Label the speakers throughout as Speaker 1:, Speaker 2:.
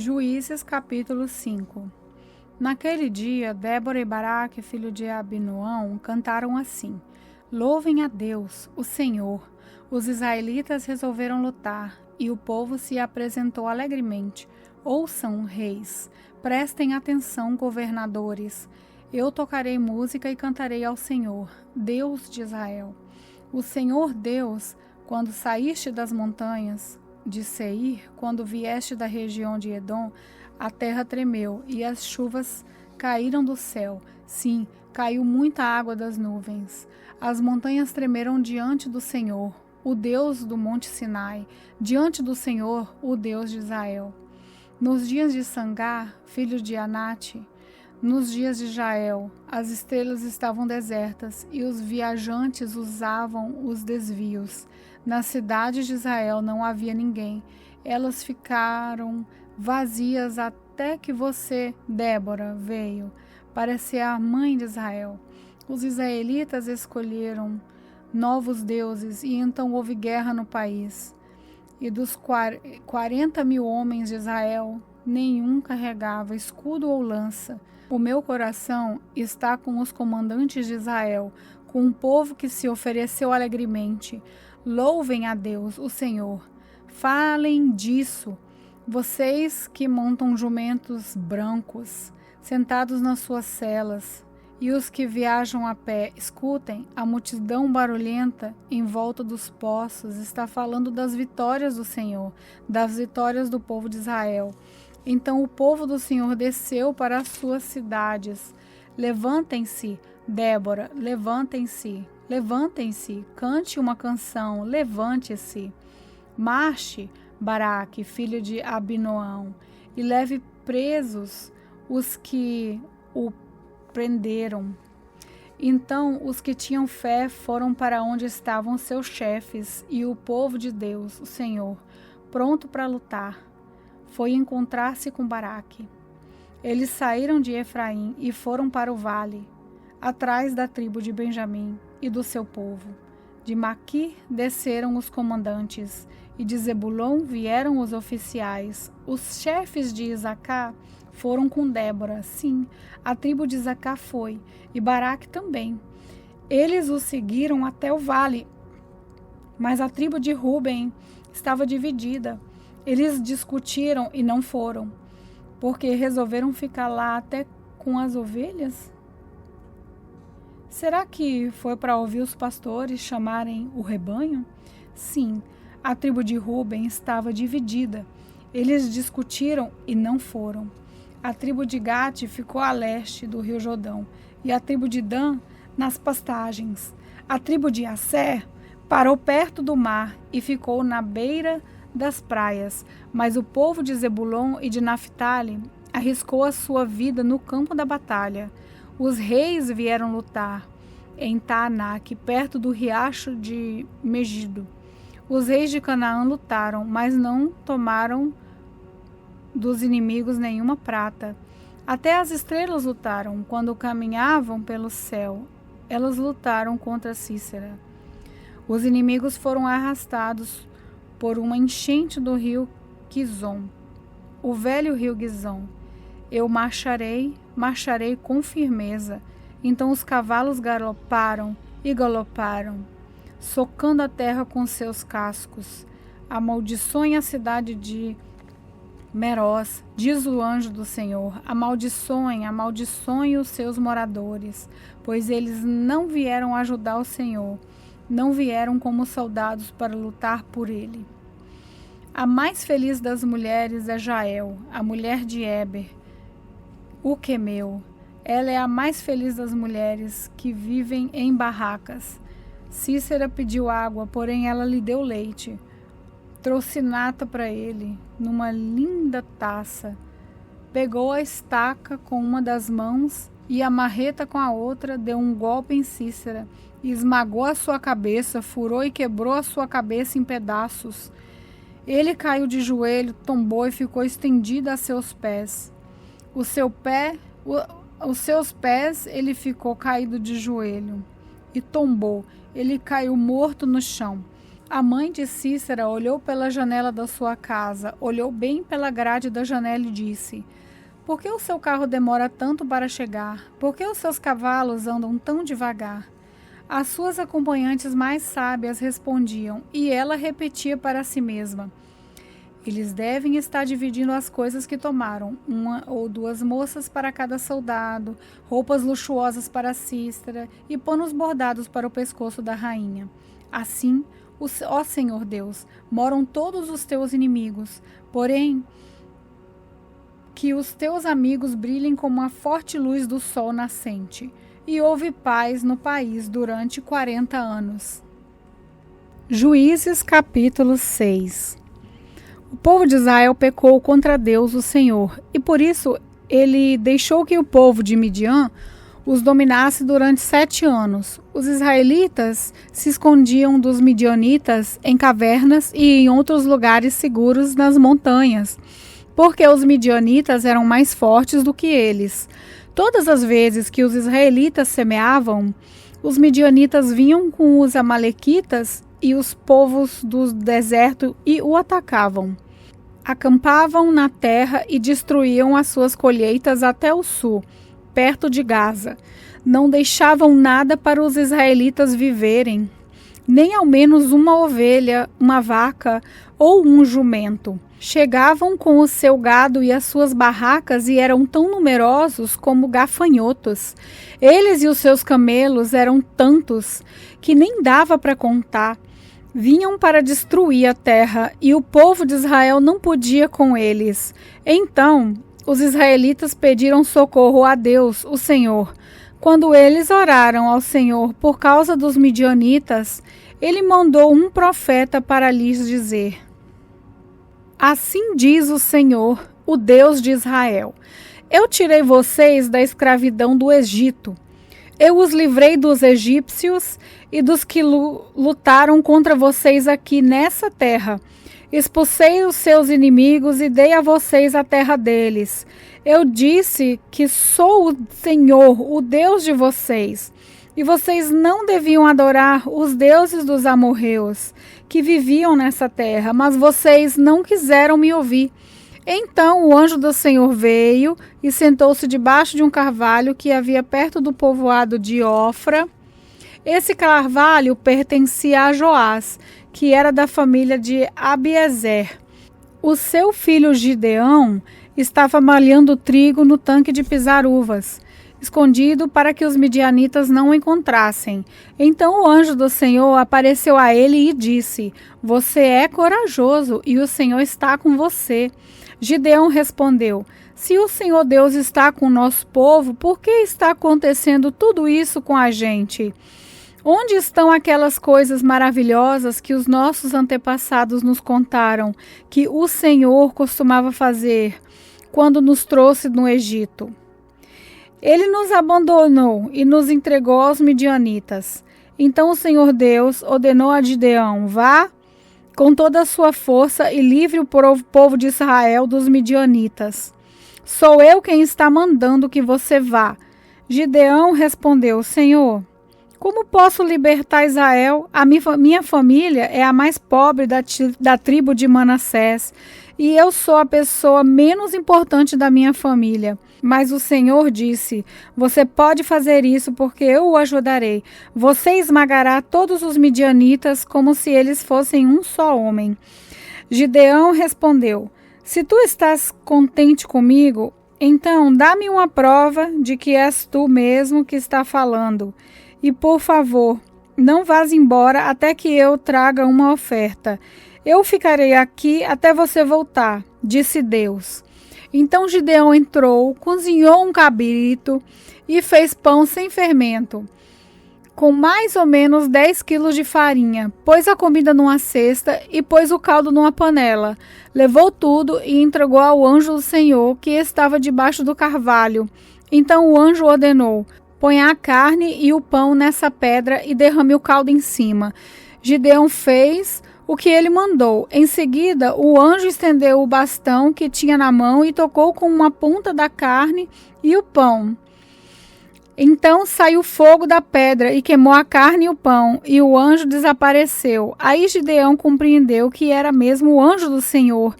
Speaker 1: Juízes capítulo 5. Naquele dia, Débora e Baraque, filho de Abinoão, cantaram assim: Louvem a Deus, o Senhor. Os israelitas resolveram lutar, e o povo se apresentou alegremente. Ouçam, reis, prestem atenção, governadores. Eu tocarei música e cantarei ao Senhor, Deus de Israel. O Senhor Deus, quando saíste das montanhas de Seir, quando vieste da região de Edom, a terra tremeu e as chuvas caíram do céu. Sim, caiu muita água das nuvens. As montanhas tremeram diante do Senhor, o Deus do monte Sinai, diante do Senhor, o Deus de Israel. Nos dias de Sangar, filho de Anate, nos dias de Jael, as estrelas estavam desertas e os viajantes usavam os desvios. Nas cidades de Israel não havia ninguém. Elas ficaram vazias até que você, Débora, veio para ser a mãe de Israel. Os israelitas escolheram novos deuses e então houve guerra no país. E dos 40.000 homens de Israel, nenhum carregava escudo ou lança. O meu coração está com os comandantes de Israel, com o povo que se ofereceu alegremente. Louvem a Deus, o Senhor. Falem disso, vocês que montam jumentos brancos, sentados nas suas celas, e os que viajam a pé, escutem, a multidão barulhenta em volta dos poços está falando das vitórias do Senhor, das vitórias do povo de Israel. Então o povo do Senhor desceu para as suas cidades. Levantem-se, Débora, levantem-se. Levantem-se, cante uma canção, levante-se. Marche, Baraque, filho de Abinoão, e leve presos os que o prenderam. Então os que tinham fé foram para onde estavam seus chefes, e o povo de Deus, o Senhor, pronto para lutar, foi encontrar-se com Baraque. Eles saíram de Efraim e foram para o vale, atrás da tribo de Benjamim e do seu povo. De Maquir desceram os comandantes, e de Zebulon vieram os oficiais. Os chefes de Isacar foram com Débora. Sim, a tribo de Isacar foi, e Baraque também. Eles o seguiram até o vale, mas a tribo de Ruben estava dividida. Eles discutiram e não foram, porque resolveram ficar lá até com as ovelhas. Será que foi para ouvir os pastores chamarem o rebanho? Sim, a tribo de Ruben estava dividida. Eles discutiram e não foram. A tribo de Gate ficou a leste do rio Jordão, e a tribo de Dan nas pastagens. A tribo de Asser parou perto do mar e ficou na beira das praias, mas o povo de Zebulon e de Naphtali arriscou a sua vida no campo da batalha. Os reis vieram lutar em Taanac, perto do riacho de Megido. Os reis de Canaã lutaram, mas não tomaram dos inimigos nenhuma prata. Até as estrelas lutaram quando caminhavam pelo céu. Elas lutaram contra Cícera. Os inimigos foram arrastados por uma enchente do rio Quizon, o velho rio Gizon. Eu marcharei com firmeza. Então os cavalos galoparam e galoparam, socando a terra com seus cascos. Amaldiçoem a cidade de Meroz, diz o anjo do Senhor. Amaldiçoem os seus moradores, pois eles não vieram ajudar o Senhor, não vieram como soldados para lutar por ele. A mais feliz das mulheres é Jael, a mulher de Eber, o quemeu. Ela é a mais feliz das mulheres que vivem em barracas. Cícera pediu água, porém ela lhe deu leite. Trouxe nata para ele, numa linda taça. Pegou a estaca com uma das mãos e a marreta com a outra, deu um golpe em Cícera, e esmagou a sua cabeça, furou e quebrou a sua cabeça em pedaços. Ele caiu de joelho, tombou e ficou estendido a seus pés. Os seus pés ele ficou caído de joelho e tombou. Ele caiu morto no chão. A mãe de Cícera olhou pela janela da sua casa, olhou bem pela grade da janela e disse: por que o seu carro demora tanto para chegar? Por que os seus cavalos andam tão devagar? As suas acompanhantes mais sábias respondiam, e ela repetia para si mesma: eles devem estar dividindo as coisas que tomaram, 1 ou 2 moças para cada soldado, roupas luxuosas para Cícera e panos bordados para o pescoço da rainha. Assim, ó Senhor Deus, moram todos os teus inimigos, porém, que os teus amigos brilhem como a forte luz do sol nascente. E houve paz no país durante 40 anos. Juízes capítulo 6. O povo de Israel pecou contra Deus, o Senhor, e por isso ele deixou que o povo de Midian os dominasse durante 7 anos. Os israelitas se escondiam dos midianitas em cavernas e em outros lugares seguros nas montanhas, porque os midianitas eram mais fortes do que eles. Todas as vezes que os israelitas semeavam, os midianitas vinham com os amalequitas e os povos do deserto e o atacavam. Acampavam na terra e destruíam as suas colheitas até o sul, perto de Gaza. Não deixavam nada para os israelitas viverem, nem ao menos uma ovelha, uma vaca ou um jumento. Chegavam com o seu gado e as suas barracas e eram tão numerosos como gafanhotos. Eles e os seus camelos eram tantos que nem dava para contar. Vinham para destruir a terra e o povo de Israel não podia com eles. Então, os israelitas pediram socorro a Deus, o Senhor. Quando eles oraram ao Senhor por causa dos midianitas, ele mandou um profeta para lhes dizer: assim diz o Senhor, o Deus de Israel: eu tirei vocês da escravidão do Egito. Eu os livrei dos egípcios e dos que lutaram contra vocês aqui nessa terra. Expulsei os seus inimigos e dei a vocês a terra deles. Eu disse que sou o Senhor, o Deus de vocês. E vocês não deviam adorar os deuses dos amorreus, que viviam nessa terra, mas vocês não quiseram me ouvir. Então o anjo do Senhor veio e sentou-se debaixo de um carvalho que havia perto do povoado de Ofra. Esse carvalho pertencia a Joás, que era da família de Abiezer. O seu filho Gideão estava malhando trigo no tanque de pisar uvas, escondido para que os midianitas não o encontrassem. Então o anjo do Senhor apareceu a ele e disse: você é corajoso e o Senhor está com você. Gideão respondeu: se o Senhor Deus está com o nosso povo, por que está acontecendo tudo isso com a gente? Onde estão aquelas coisas maravilhosas que os nossos antepassados nos contaram, que o Senhor costumava fazer quando nos trouxe no Egito? Ele nos abandonou e nos entregou aos midianitas. Então o Senhor Deus ordenou a Gideão: vá com toda a sua força e livre o povo de Israel dos midianitas. Sou eu quem está mandando que você vá. Gideão respondeu: Senhor, como posso libertar Israel? A minha família é a mais pobre da tribo de Manassés, e eu sou a pessoa menos importante da minha família. Mas o Senhor disse: você pode fazer isso porque eu o ajudarei. Você esmagará todos os midianitas como se eles fossem um só homem. Gideão respondeu: se tu estás contente comigo, então dá-me uma prova de que és tu mesmo que está falando. E por favor, não vás embora até que eu traga uma oferta. Eu ficarei aqui até você voltar, disse Deus. Então Gideão entrou, cozinhou um cabrito e fez pão sem fermento, com mais ou menos 10 quilos de farinha. Pôs a comida numa cesta e pôs o caldo numa panela. Levou tudo e entregou ao anjo do Senhor, que estava debaixo do carvalho. Então o anjo ordenou: ponha a carne e o pão nessa pedra e derrame o caldo em cima. Gideão fez o que ele mandou. Em seguida, o anjo estendeu o bastão que tinha na mão e tocou com uma ponta da carne e o pão. Então saiu fogo da pedra e queimou a carne e o pão, e o anjo desapareceu. Aí Gideão compreendeu que era mesmo o anjo do Senhor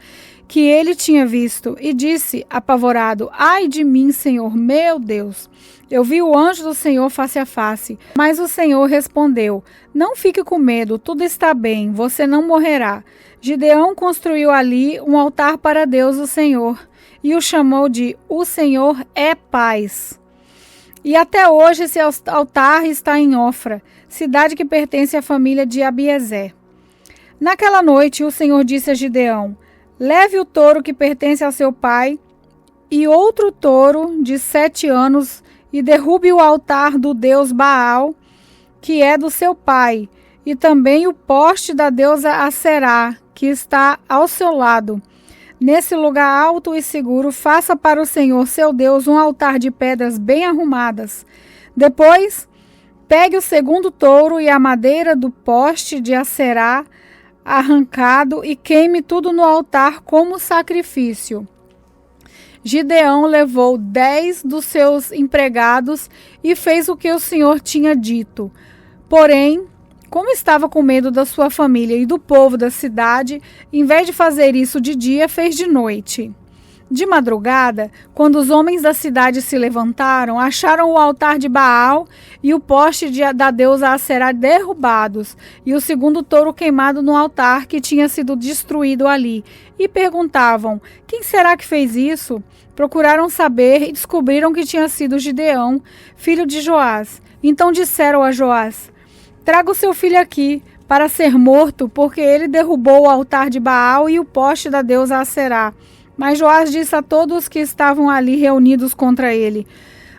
Speaker 1: que ele tinha visto, e disse, apavorado: ai de mim, Senhor, meu Deus! Eu vi o anjo do Senhor face a face. Mas o Senhor respondeu: não fique com medo, tudo está bem, você não morrerá. Gideão construiu ali um altar para Deus, o Senhor, e o chamou de O Senhor é Paz. E até hoje esse altar está em Ofra, cidade que pertence à família de Abiezer. Naquela noite o Senhor disse a Gideão: leve o touro que pertence ao seu pai e outro touro de 7 anos e derrube o altar do deus Baal, que é do seu pai, e também o poste da deusa Aserá, que está ao seu lado. Nesse lugar alto e seguro, faça para o Senhor, seu Deus, um altar de pedras bem arrumadas. Depois, pegue o segundo touro e a madeira do poste de Aserá arrancado e queime tudo no altar como sacrifício. Gideão levou 10 dos seus empregados e fez o que o Senhor tinha dito. Porém, como estava com medo da sua família e do povo da cidade, em vez de fazer isso de dia, fez de noite. De madrugada, quando os homens da cidade se levantaram, acharam o altar de Baal e o poste da deusa Aserá derrubados, e o segundo touro queimado no altar que tinha sido destruído ali, e perguntavam: quem será que fez isso? Procuraram saber e descobriram que tinha sido Gideão, filho de Joás. Então disseram a Joás: traga o seu filho aqui para ser morto, porque ele derrubou o altar de Baal e o poste da deusa Aserá. Mas Joás disse a todos que estavam ali reunidos contra ele: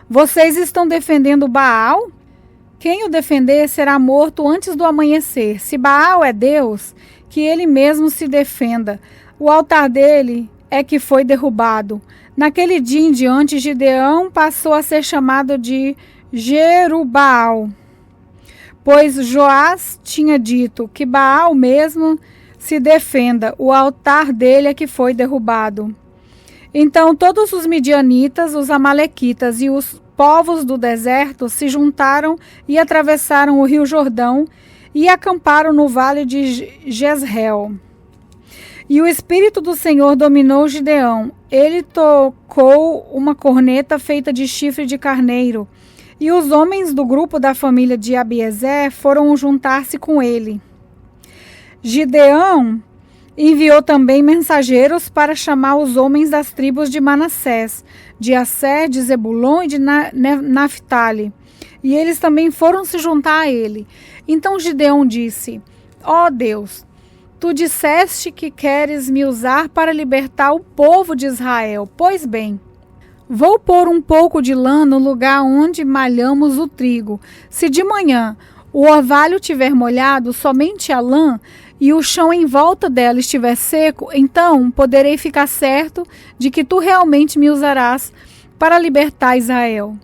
Speaker 1: vocês estão defendendo Baal? Quem o defender será morto antes do amanhecer. Se Baal é Deus, que ele mesmo se defenda. O altar dele é que foi derrubado. Naquele dia em diante, Gideão passou a ser chamado de Jerubbaal, pois Joás tinha dito que Baal mesmo se defenda, o altar dele é que foi derrubado. Então todos os midianitas, os amalequitas e os povos do deserto se juntaram e atravessaram o rio Jordão e acamparam no vale de Jezreel. E o Espírito do Senhor dominou Gideão. Ele tocou uma corneta feita de chifre de carneiro, e os homens do grupo da família de Abiezer foram juntar-se com ele. Gideão enviou também mensageiros para chamar os homens das tribos de Manassés, de Asser, de Zebulon e de Naftali. E eles também foram se juntar a ele. Então Gideão disse: ó Deus, tu disseste que queres me usar para libertar o povo de Israel. Pois bem, vou pôr um pouco de lã no lugar onde malhamos o trigo. Se de manhã o orvalho tiver molhado, somente a lã, e o chão em volta dela estiver seco, então poderei ficar certo de que tu realmente me usarás para libertar Israel.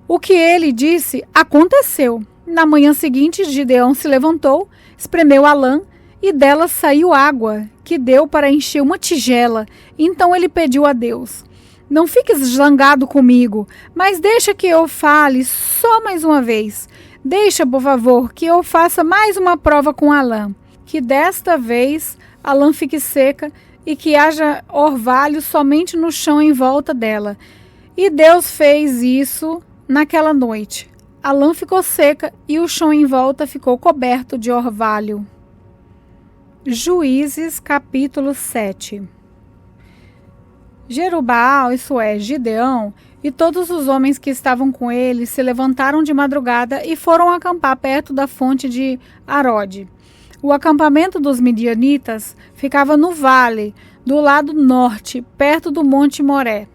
Speaker 1: O que ele disse aconteceu. Na manhã seguinte, Gideão se levantou, espremeu a lã e dela saiu água, que deu para encher uma tigela. Então ele pediu a Deus: não fiques zangado comigo, mas deixa que eu fale só mais uma vez. Deixa, por favor, que eu faça mais uma prova com a lã, que desta vez a lã fique seca e que haja orvalho somente no chão em volta dela. E Deus fez isso naquela noite. A lã ficou seca e o chão em volta ficou coberto de orvalho. Juízes, capítulo 7. Jerubbaal, isso é, Gideão, e todos os homens que estavam com ele se levantaram de madrugada e foram acampar perto da fonte de Arode. O acampamento dos midianitas ficava no vale, do lado norte, perto do monte Moré.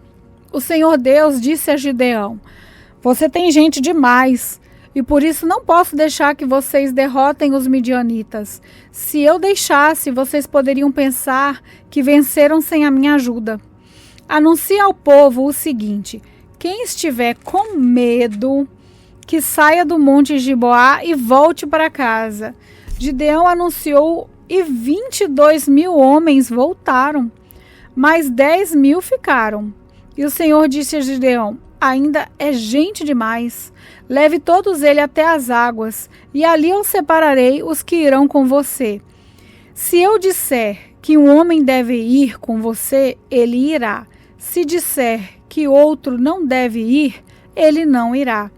Speaker 1: O Senhor Deus disse a Gideão: você tem gente demais, e por isso não posso deixar que vocês derrotem os midianitas. Se eu deixasse, vocês poderiam pensar que venceram sem a minha ajuda. Anuncie ao povo o seguinte: quem estiver com medo, que saia do monte Giboá e volte para casa. Gideão anunciou e 22.000 homens voltaram, mas 10.000 ficaram. E o Senhor disse a Gideão: ainda é gente demais. Leve todos eles até as águas, e ali eu separarei os que irão com você. Se eu disser que um homem deve ir com você, ele irá. Se disser que outro não deve ir, ele não irá.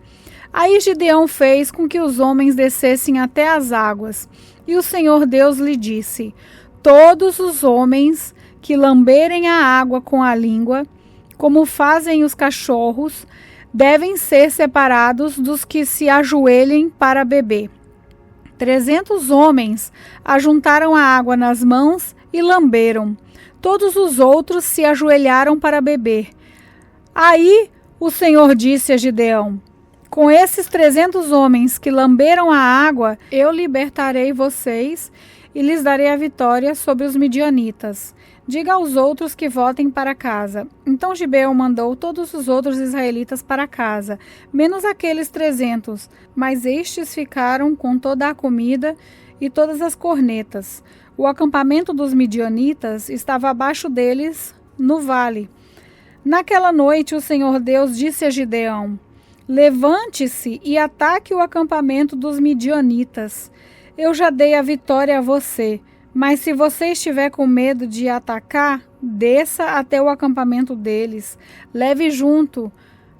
Speaker 1: Aí Gideão fez com que os homens descessem até as águas. E o Senhor Deus lhe disse: todos os homens que lamberem a água com a língua, como fazem os cachorros, devem ser separados dos que se ajoelhem para beber. 300 homens ajuntaram a água nas mãos e lamberam. Todos os outros se ajoelharam para beber. Aí o Senhor disse a Gideão: com esses 300 homens que lamberam a água, eu libertarei vocês e lhes darei a vitória sobre os midianitas. Diga aos outros que voltem para casa. Então Gibeão mandou todos os outros israelitas para casa, menos aqueles 300, mas estes ficaram com toda a comida e todas as cornetas. O acampamento dos midianitas estava abaixo deles, no vale. Naquela noite o Senhor Deus disse a Gideão: levante-se e ataque o acampamento dos midianitas. Eu já dei a vitória a você, mas se você estiver com medo de atacar, desça até o acampamento deles. Leve junto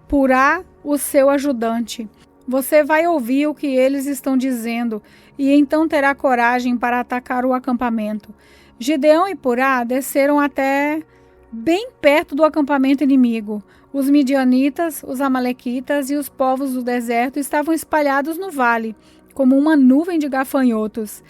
Speaker 1: Purá, o seu ajudante. Você vai ouvir o que eles estão dizendo e então terá coragem para atacar o acampamento. Gideão e Purá desceram até bem perto do acampamento inimigo. Os midianitas, os amalequitas e os povos do deserto estavam espalhados no vale, como uma nuvem de gafanhotos.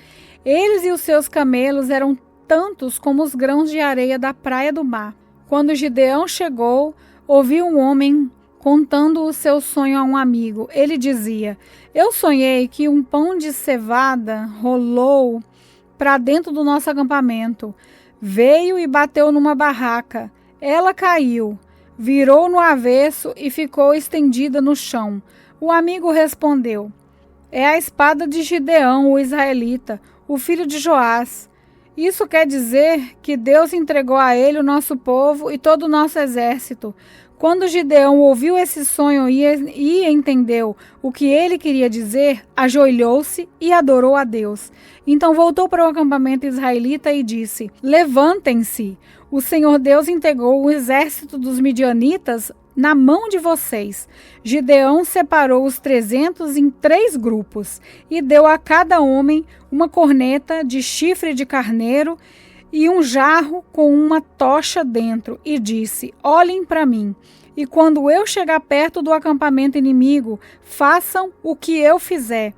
Speaker 1: Eles e os seus camelos eram tantos como os grãos de areia da praia do mar. Quando Gideão chegou, ouviu um homem contando o seu sonho a um amigo. Ele dizia: eu sonhei que um pão de cevada rolou para dentro do nosso acampamento. Veio e bateu numa barraca. Ela caiu, virou no avesso e ficou estendida no chão. O amigo respondeu: é a espada de Gideão, o israelita, o filho de Joás. Isso quer dizer que Deus entregou a ele o nosso povo e todo o nosso exército. Quando Gideão ouviu esse sonho e entendeu o que ele queria dizer, ajoelhou-se e adorou a Deus. Então voltou para o acampamento israelita e disse: levantem-se, o Senhor Deus entregou o exército dos midianitas na mão de vocês. Gideão separou os 300 em 3 grupos e deu a cada homem uma corneta de chifre de carneiro e um jarro com uma tocha dentro, e disse: olhem para mim, e quando eu chegar perto do acampamento inimigo, façam o que eu fizer.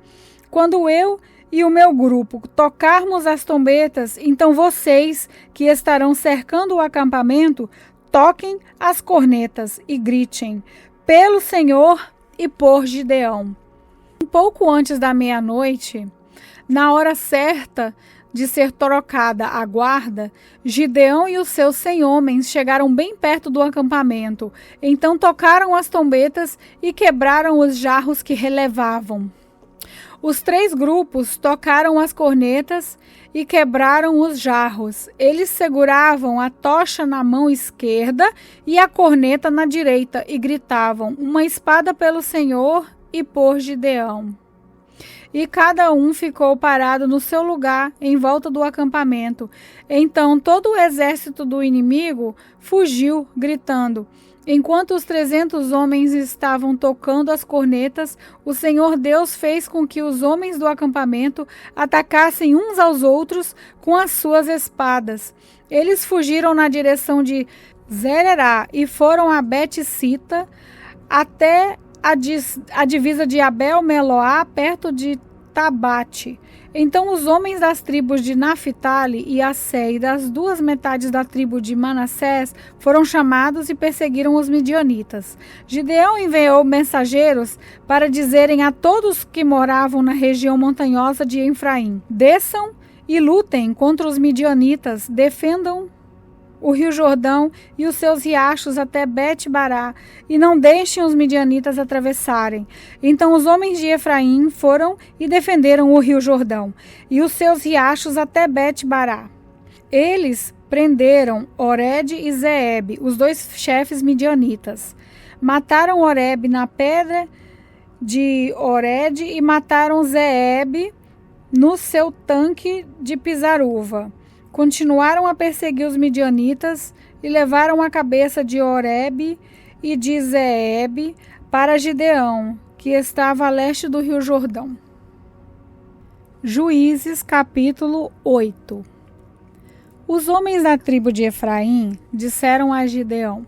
Speaker 1: Quando eu e o meu grupo tocarmos as trombetas, então vocês, que estarão cercando o acampamento, toquem as cornetas e gritem: pelo Senhor e por Gideão. Um pouco antes da meia-noite, na hora certa de ser trocada a guarda, Gideão e os seus 100 homens chegaram bem perto do acampamento. Então tocaram as trombetas e quebraram os jarros que relevavam. Os 3 grupos tocaram as cornetas e quebraram os jarros. Eles seguravam a tocha na mão esquerda e a corneta na direita e gritavam: uma espada pelo Senhor e por Gideão. E cada um ficou parado no seu lugar em volta do acampamento. Então todo o exército do inimigo fugiu, gritando. Enquanto os 300 homens estavam tocando as cornetas, o Senhor Deus fez com que os homens do acampamento atacassem uns aos outros com as suas espadas. Eles fugiram na direção de Zererá e foram a Bet-sita até a divisa de Abel-Meloá, perto de Tabate. Então os homens das tribos de Naphtali e Assé e das 2 metades da tribo de Manassés foram chamados e perseguiram os midianitas. Gideão enviou mensageiros para dizerem a todos que moravam na região montanhosa de Efraim: desçam e lutem contra os midianitas, defendam o rio Jordão e os seus riachos até Bet-Bará, e não deixem os midianitas atravessarem. Então os homens de Efraim foram e defenderam o rio Jordão e os seus riachos até Bet-Bará. Eles prenderam Oreb e Zeeb, os 2 chefes midianitas. Mataram Oreb na pedra de Oreb e mataram Zeeb no seu tanque de pisar uva. Continuaram a perseguir os midianitas e levaram a cabeça de Oreb e de Zeeb para Gideão, que estava a leste do rio Jordão. Juízes, capítulo 8. Os homens da tribo de Efraim disseram a Gideão: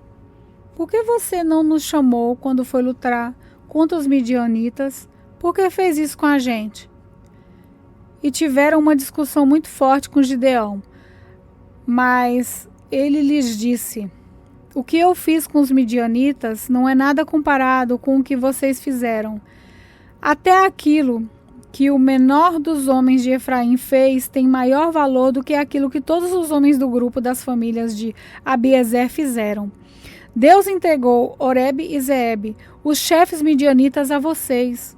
Speaker 1: por que você não nos chamou quando foi lutar contra os midianitas? Por que fez isso com a gente? E tiveram uma discussão muito forte com Gideão. Mas ele lhes disse: o que eu fiz com os midianitas não é nada comparado com o que vocês fizeram. Até aquilo que o menor dos homens de Efraim fez tem maior valor do que aquilo que todos os homens do grupo das famílias de Abiezer fizeram. Deus entregou Oreb e Zeeb, os chefes midianitas, a vocês.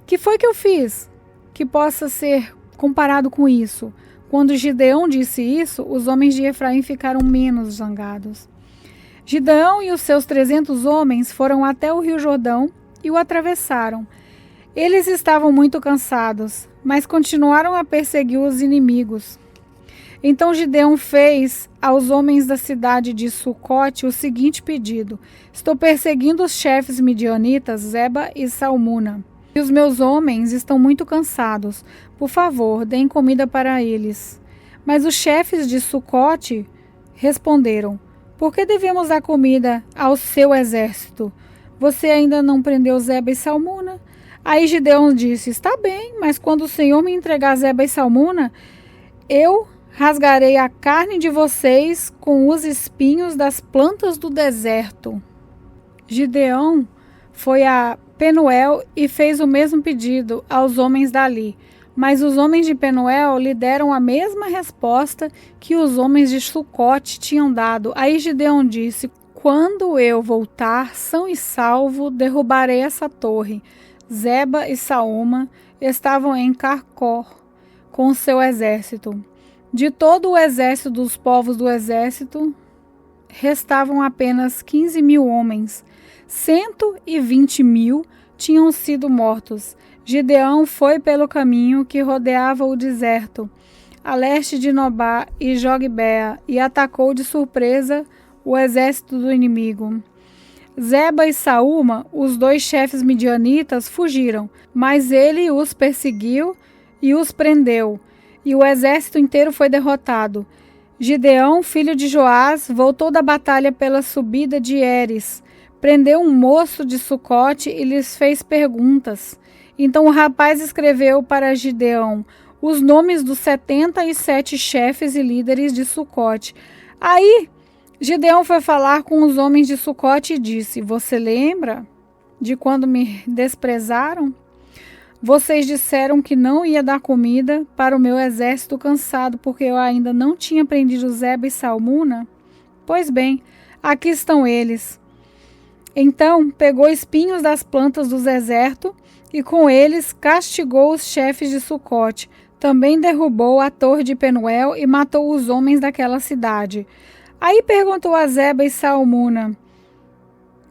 Speaker 1: Que foi que eu fiz que possa ser comparado com isso? Quando Gideão disse isso, os homens de Efraim ficaram menos zangados. Gideão e os seus 300 homens foram até o rio Jordão e o atravessaram. Eles estavam muito cansados, mas continuaram a perseguir os inimigos. Então Gideão fez aos homens da cidade de Sucote o seguinte pedido: estou perseguindo os chefes midianitas, Zeba e Salmuna, e os meus homens estão muito cansados. Por favor, deem comida para eles. Mas os chefes de Sucote responderam: por que devemos dar comida ao seu exército? Você ainda não prendeu Zeba e Salmuna? Aí Gideão disse: está bem, mas quando o Senhor me entregar Zeba e Salmuna, eu rasgarei a carne de vocês com os espinhos das plantas do deserto. Gideão foi a Penuel e fez o mesmo pedido aos homens dali. Mas os homens de Penuel lhe deram a mesma resposta que os homens de Sucote tinham dado. Aí Gideão disse: quando eu voltar são e salvo, derrubarei essa torre. Zeba e Salma estavam em Carcor com seu exército. De todo o exército dos povos do exército, restavam apenas 15.000 homens. 120.000 tinham sido mortos. Gideão foi pelo caminho que rodeava o deserto, a leste de Nobá e Jogbea, e atacou de surpresa o exército do inimigo. Zeba e Salma, os dois chefes midianitas, fugiram, mas ele os perseguiu e os prendeu, e o exército inteiro foi derrotado. Gideão, filho de Joás, voltou da batalha pela subida de Eres, prendeu um moço de Sucote e lhes fez perguntas. Então o rapaz escreveu para Gideão os nomes dos 77 chefes e líderes de Sucote. Aí Gideão foi falar com os homens de Sucote e disse: você lembra de quando me desprezaram? Vocês disseram que não ia dar comida para o meu exército cansado, porque eu ainda não tinha prendido Zeba e Salmuna? Pois bem, aqui estão eles. Então pegou espinhos das plantas do deserto e com eles castigou os chefes de Sucote. Também derrubou a torre de Penuel e matou os homens daquela cidade. Aí perguntou a Zeba e Salmuna: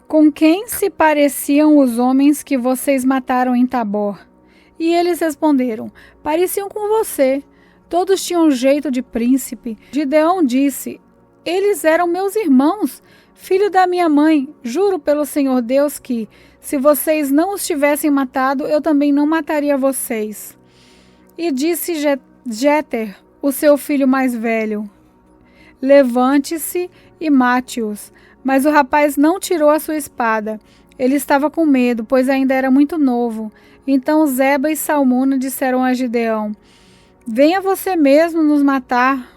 Speaker 1: com quem se pareciam os homens que vocês mataram em Tabor? E eles responderam: pareciam com você. Todos tinham jeito de príncipe. Gideão disse: eles eram meus irmãos, filho da minha mãe. Juro pelo Senhor Deus que, se vocês não os tivessem matado, eu também não mataria vocês. E disse Jéter, o seu filho mais velho: levante-se e mate-os. Mas o rapaz não tirou a sua espada. Ele estava com medo, pois ainda era muito novo. Então Zeba e Salmuna disseram a Gideão: venha você mesmo nos matar,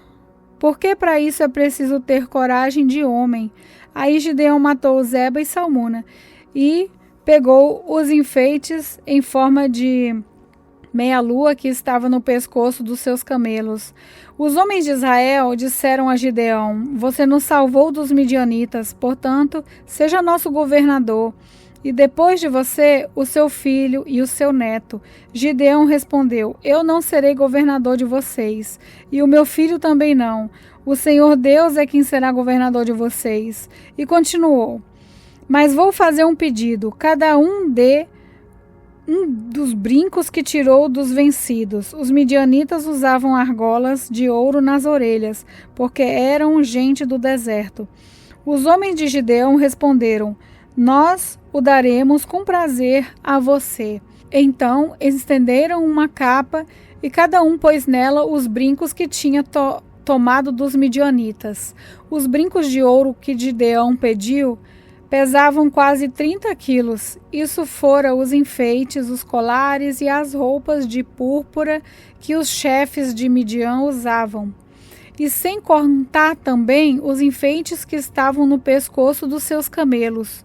Speaker 1: porque para isso é preciso ter coragem de homem. Aí Gideão matou Zeba e Salmuna e pegou os enfeites em forma de meia-lua que estava no pescoço dos seus camelos. Os homens de Israel disseram a Gideão: você nos salvou dos midianitas, portanto, seja nosso governador. E depois de você, o seu filho e o seu neto. Gideão respondeu: eu não serei governador de vocês, e o meu filho também não. O Senhor Deus é quem será governador de vocês. E continuou: Mas vou fazer um pedido: cada um dê um dos brincos que tirou dos vencidos. Os midianitas usavam argolas de ouro nas orelhas, porque eram gente do deserto. Os homens de Gideão responderam: nós o daremos com prazer a você. Então estenderam uma capa e cada um pôs nela os brincos que tinha tomado dos midianitas. Os brincos de ouro que Gideão pediu pesavam quase 30 quilos. Isso fora os enfeites, os colares e as roupas de púrpura que os chefes de Midian usavam. E sem contar também os enfeites que estavam no pescoço dos seus camelos.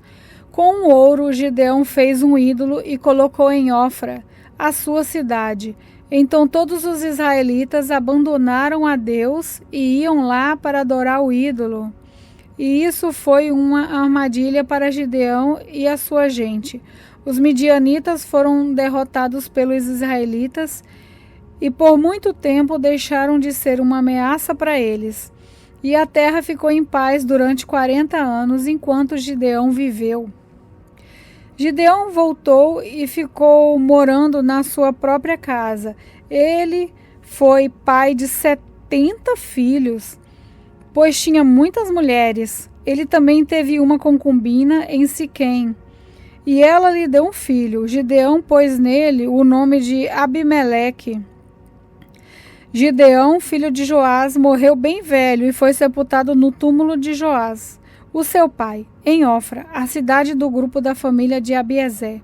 Speaker 1: Com o ouro, Gideão fez um ídolo e colocou em Ofra, a sua cidade. Então todos os israelitas abandonaram a Deus e iam lá para adorar o ídolo. E isso foi uma armadilha para Gideão e a sua gente. Os midianitas foram derrotados pelos israelitas e por muito tempo deixaram de ser uma ameaça para eles. E a terra ficou em paz durante 40 anos enquanto Gideão viveu. Gideão voltou e ficou morando na sua própria casa. Ele foi pai de 70 filhos, pois tinha muitas mulheres. Ele também teve uma concubina em Siquém, e ela lhe deu um filho. Gideão pôs nele o nome de Abimeleque. Gideão, filho de Joás, morreu bem velho e foi sepultado no túmulo de Joás, o seu pai, em Ofra, a cidade do grupo da família de Abiezer.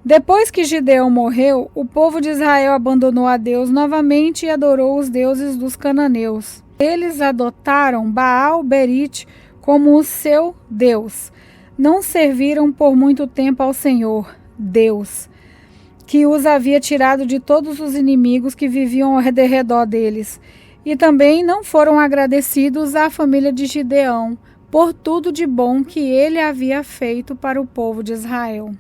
Speaker 1: Depois que Gideão morreu, o povo de Israel abandonou a Deus novamente e adorou os deuses dos cananeus. Eles adotaram Baal-Berite como o seu Deus. Não serviram por muito tempo ao Senhor, Deus, que os havia tirado de todos os inimigos que viviam ao redor deles. E também não foram agradecidos à família de Gideão por tudo de bom que ele havia feito para o povo de Israel.